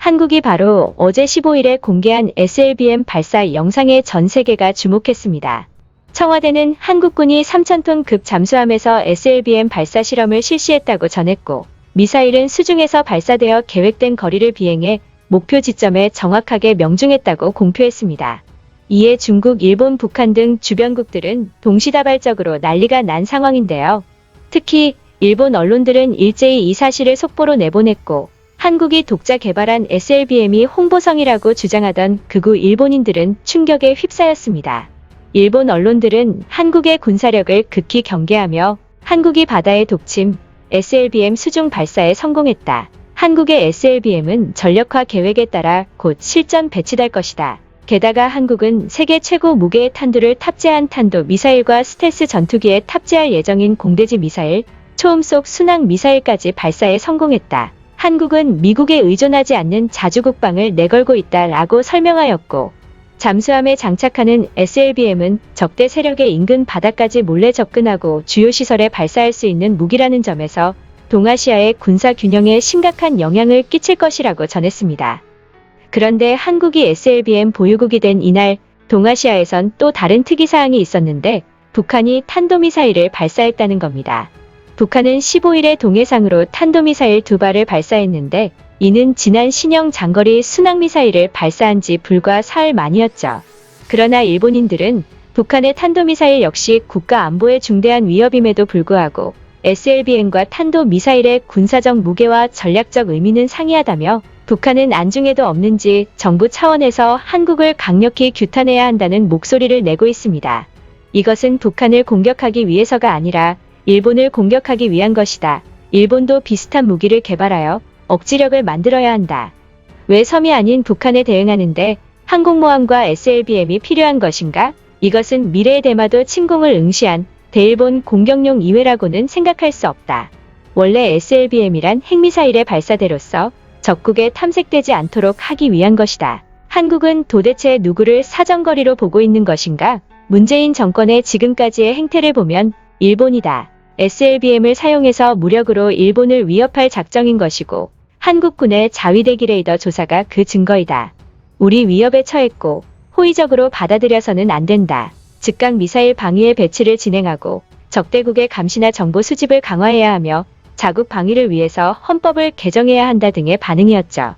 한국이 바로 어제 15일에 공개한 SLBM 발사 영상에 전 세계가 주목했습니다. 청와대는 한국군이 3,000톤급 잠수함에서 SLBM 발사 실험을 실시했다고 전했고, 미사일은 수중에서 발사되어 계획된 거리를 비행해 목표 지점에 정확하게 명중했다고 공표했습니다. 이에 중국, 일본, 북한 등 주변국들은 동시다발적으로 난리가 난 상황인데요. 특히 일본 언론들은 일제히 이 사실을 속보로 내보냈고, 한국이 독자 개발한 SLBM이 홍보성이라고 주장하던 극우 일본인들은 충격에 휩싸였습니다. 일본 언론들은 한국의 군사력을 극히 경계하며 한국이 바다에 독침, SLBM 수중 발사에 성공했다. 한국의 SLBM은 전력화 계획에 따라 곧 실전 배치될 것이다. 게다가 한국은 세계 최고 무게의 탄두를 탑재한 탄도 미사일과 스텔스 전투기에 탑재할 예정인 공대지 미사일, 초음속 순항 미사일까지 발사에 성공했다. 한국은 미국에 의존하지 않는 자주국방을 내걸고 있다라고 설명하였고, 잠수함에 장착하는 SLBM은 적대 세력의 인근 바다까지 몰래 접근하고 주요 시설에 발사할 수 있는 무기라는 점에서 동아시아의 군사 균형에 심각한 영향을 끼칠 것이라고 전했습니다. 그런데 한국이 SLBM 보유국이 된 이날, 동아시아에선 또 다른 특이사항이 있었는데 북한이 탄도미사일을 발사했다는 겁니다. 북한은 15일에 동해상으로 탄도미사일 2발을 발사했는데 이는 지난 신형 장거리 순항미사일을 발사한 지 불과 사흘 만이었죠. 그러나 일본인들은 북한의 탄도미사일 역시 국가 안보에 중대한 위협임에도 불구하고 SLBM과 탄도미사일의 군사적 무게와 전략적 의미는 상이하다며 북한은 안중에도 없는지 정부 차원에서 한국을 강력히 규탄해야 한다는 목소리를 내고 있습니다. 이것은 북한을 공격하기 위해서가 아니라 일본을 공격하기 위한 것이다. 일본도 비슷한 무기를 개발하여 억지력을 만들어야 한다. 왜 섬이 아닌 북한에 대응하는데 항공모함과 SLBM이 필요한 것인가? 이것은 미래의 대마도 침공을 응시한 대일본 공격용 이외라고는 생각할 수 없다. 원래 SLBM이란 핵미사일의 발사대로서 적국에 탐색되지 않도록 하기 위한 것이다. 한국은 도대체 누구를 사정거리로 보고 있는 것인가? 문재인 정권의 지금까지의 행태를 보면 일본이다. SLBM을 사용해서 무력으로 일본을 위협할 작정인 것이고 한국군의 자위대기 레이더 조사가 그 증거이다. 우리 위협에 처했고 호의적으로 받아들여서는 안 된다. 즉각 미사일 방위의 배치를 진행하고 적대국의 감시나 정보 수집을 강화해야 하며 자국 방위를 위해서 헌법을 개정해야 한다 등의 반응이었죠.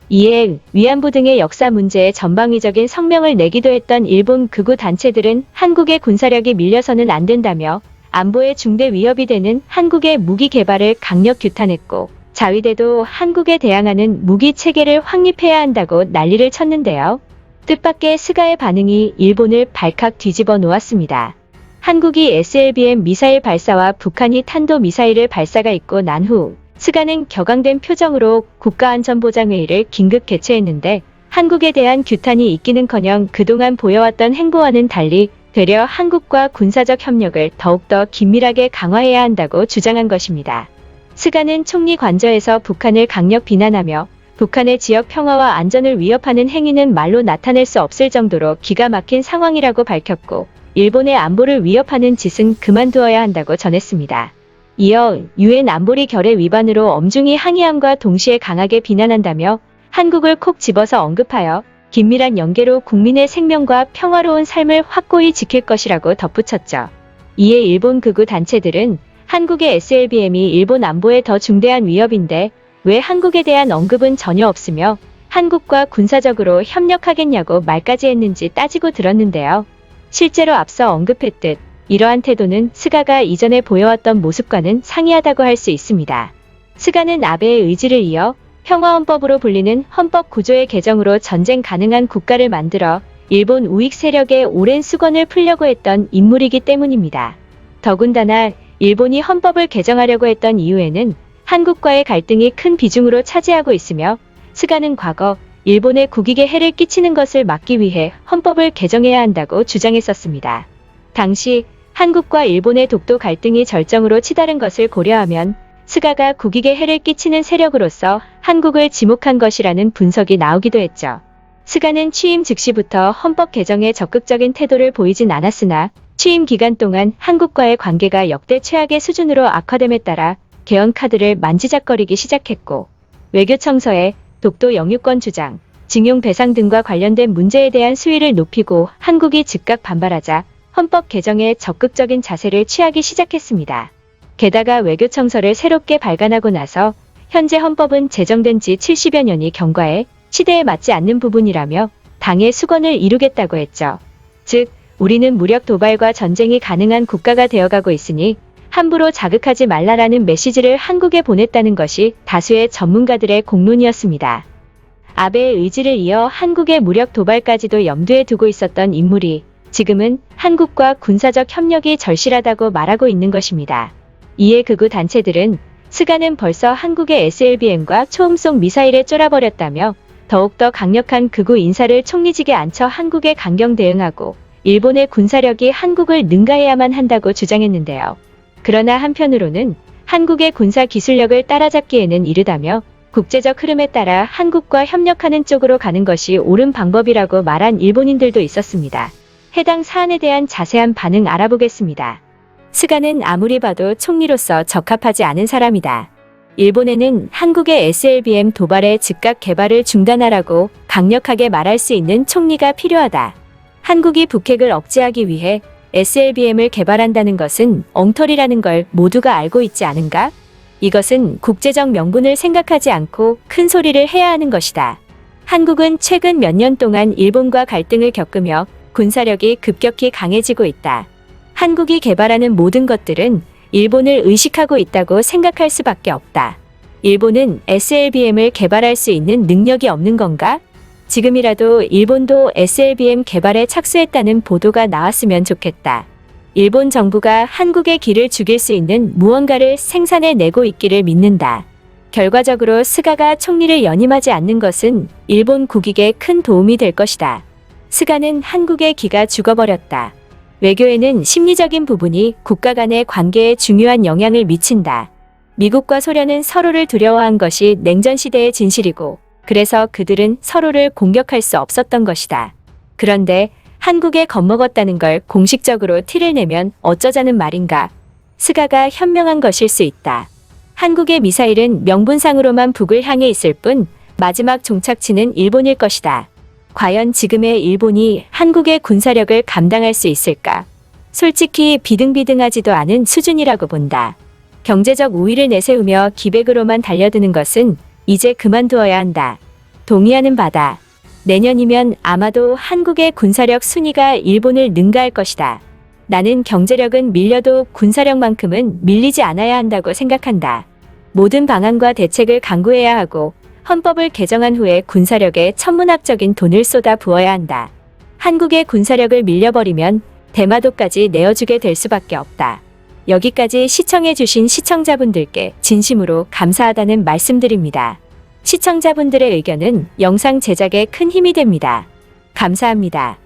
이에 위안부 등의 역사 문제에 전방위적인 성명을 내기도 했던 일본 극우 단체들은 한국의 군사력이 밀려서는 안 된다며 안보에 중대 위협이 되는 한국의 무기 개발을 강력 규탄했고 자위대도 한국에 대항하는 무기 체계를 확립해야 한다고 난리를 쳤는데요. 뜻밖의 스가의 반응이 일본을 발칵 뒤집어 놓았습니다. 한국이 SLBM 미사일 발사와 북한이 탄도미사일을 발사가 있고 난 후 스가는 격앙된 표정으로 국가안전보장회의를 긴급 개최했는데 한국에 대한 규탄이 있기는커녕 그동안 보여왔던 행보와는 달리 되려 한국과 군사적 협력을 더욱더 긴밀하게 강화해야 한다고 주장한 것입니다. 스가는 총리 관저에서 북한을 강력 비난하며 북한의 지역 평화와 안전을 위협하는 행위는 말로 나타낼 수 없을 정도로 기가 막힌 상황이라고 밝혔고 일본의 안보를 위협하는 짓은 그만두어야 한다고 전했습니다. 이어 유엔 안보리 결의 위반으로 엄중히 항의함과 동시에 강하게 비난한다며 한국을 콕 집어서 언급하여 긴밀한 연계로 국민의 생명과 평화로운 삶을 확고히 지킬 것이라고 덧붙였죠. 이에 일본 극우 단체들은 한국의 SLBM이 일본 안보에 더 중대한 위협인데 왜 한국에 대한 언급은 전혀 없으며 한국과 군사적으로 협력하겠냐고 말까지 했는지 따지고 들었는데요. 실제로 앞서 언급했듯 이러한 태도는 스가가 이전에 보여왔던 모습과는 상이하다고 할 수 있습니다. 스가는 아베의 의지를 이어 평화헌법으로 불리는 헌법 구조의 개정으로 전쟁 가능한 국가를 만들어 일본 우익 세력의 오랜 수건을 풀려고 했던 인물이기 때문입니다. 더군다나 일본이 헌법을 개정하려고 했던 이유에는 한국과의 갈등이 큰 비중으로 차지하고 있으며 스가는 과거 일본에 국익에 해를 끼치는 것을 막기 위해 헌법을 개정해야 한다고 주장했었습니다. 당시 한국과 일본의 독도 갈등이 절정으로 치달은 것을 고려하면 스가가 국익에 해를 끼치는 세력으로서 한국을 지목한 것이라는 분석이 나오기도 했죠. 스가는 취임 즉시부터 헌법 개정에 적극적인 태도를 보이진 않았으나 취임 기간 동안 한국과의 관계가 역대 최악의 수준으로 악화됨에 따라 개헌 카드를 만지작거리기 시작했고 외교청서에 독도 영유권 주장, 징용 배상 등과 관련된 문제에 대한 수위를 높이고 한국이 즉각 반발하자 헌법 개정에 적극적인 자세를 취하기 시작했습니다. 게다가 외교청서를 새롭게 발간하고 나서 현재 헌법은 제정된 지 70여 년이 경과해 시대에 맞지 않는 부분이라며 당의 수건을 이루겠다고 했죠. 즉, 우리는 무력 도발과 전쟁이 가능한 국가가 되어가고 있으니 함부로 자극하지 말라라는 메시지를 한국에 보냈다는 것이 다수의 전문가들의 공론이었습니다. 아베의 의지를 이어 한국의 무력 도발까지도 염두에 두고 있었던 인물이 지금은 한국과 군사적 협력이 절실하다고 말하고 있는 것입니다. 이에 극우 단체들은 스가는 벌써 한국의 SLBM과 초음속 미사일에 쫄아버렸다며 더욱더 강력한 극우 인사를 총리직에 앉혀 한국에 강경 대응하고 일본의 군사력이 한국을 능가해야만 한다고 주장했는데요. 그러나 한편으로는 한국의 군사 기술력을 따라잡기에는 이르다며 국제적 흐름에 따라 한국과 협력하는 쪽으로 가는 것이 옳은 방법이라고 말한 일본인들도 있었습니다. 해당 사안에 대한 자세한 반응 알아보겠습니다. 스가는 아무리 봐도 총리로서 적합하지 않은 사람이다. 일본에는 한국의 SLBM 도발의 즉각 개발을 중단하라고 강력하게 말할 수 있는 총리가 필요하다. 한국이 북핵을 억제하기 위해 SLBM을 개발한다는 것은 엉터리라는 걸 모두가 알고 있지 않은가? 이것은 국제적 명분을 생각하지 않고 큰 소리를 해야 하는 것이다. 한국은 최근 몇 년 동안 일본과 갈등을 겪으며 군사력이 급격히 강해지고 있다. 한국이 개발하는 모든 것들은 일본을 의식하고 있다고 생각할 수밖에 없다. 일본은 SLBM을 개발할 수 있는 능력이 없는 건가? 지금이라도 일본도 SLBM 개발에 착수했다는 보도가 나왔으면 좋겠다. 일본 정부가 한국의 길을 죽일 수 있는 무언가를 생산해내고 있기를 믿는다. 결과적으로 스가가 총리를 연임하지 않는 것은 일본 국익에 큰 도움이 될 것이다. 스가는 한국의 기가 죽어버렸다. 외교에는 심리적인 부분이 국가 간의 관계에 중요한 영향을 미친다. 미국과 소련은 서로를 두려워한 것이 냉전 시대의 진실이고 그래서 그들은 서로를 공격할 수 없었던 것이다. 그런데 한국에 겁먹었다는 걸 공식적으로 티를 내면 어쩌자는 말인가. 스가가 현명한 것일 수 있다. 한국의 미사일은 명분상으로만 북을 향해 있을 뿐 마지막 종착지는 일본일 것이다. 과연 지금의 일본이 한국의 군사력을 감당할 수 있을까? 솔직히 비등비등하지도 않은 수준이라고 본다. 경제적 우위를 내세우며 기백으로만 달려드는 것은 이제 그만두어야 한다. 동의하는 바다. 내년이면 아마도 한국의 군사력 순위가 일본을 능가할 것이다. 나는 경제력은 밀려도 군사력만큼은 밀리지 않아야 한다고 생각한다. 모든 방안과 대책을 강구해야 하고 헌법을 개정한 후에 군사력에 천문학적인 돈을 쏟아 부어야 한다. 한국의 군사력을 밀려버리면 대마도까지 내어주게 될 수밖에 없다. 여기까지 시청해주신 시청자분들께 진심으로 감사하다는 말씀드립니다. 시청자분들의 의견은 영상 제작에 큰 힘이 됩니다. 감사합니다.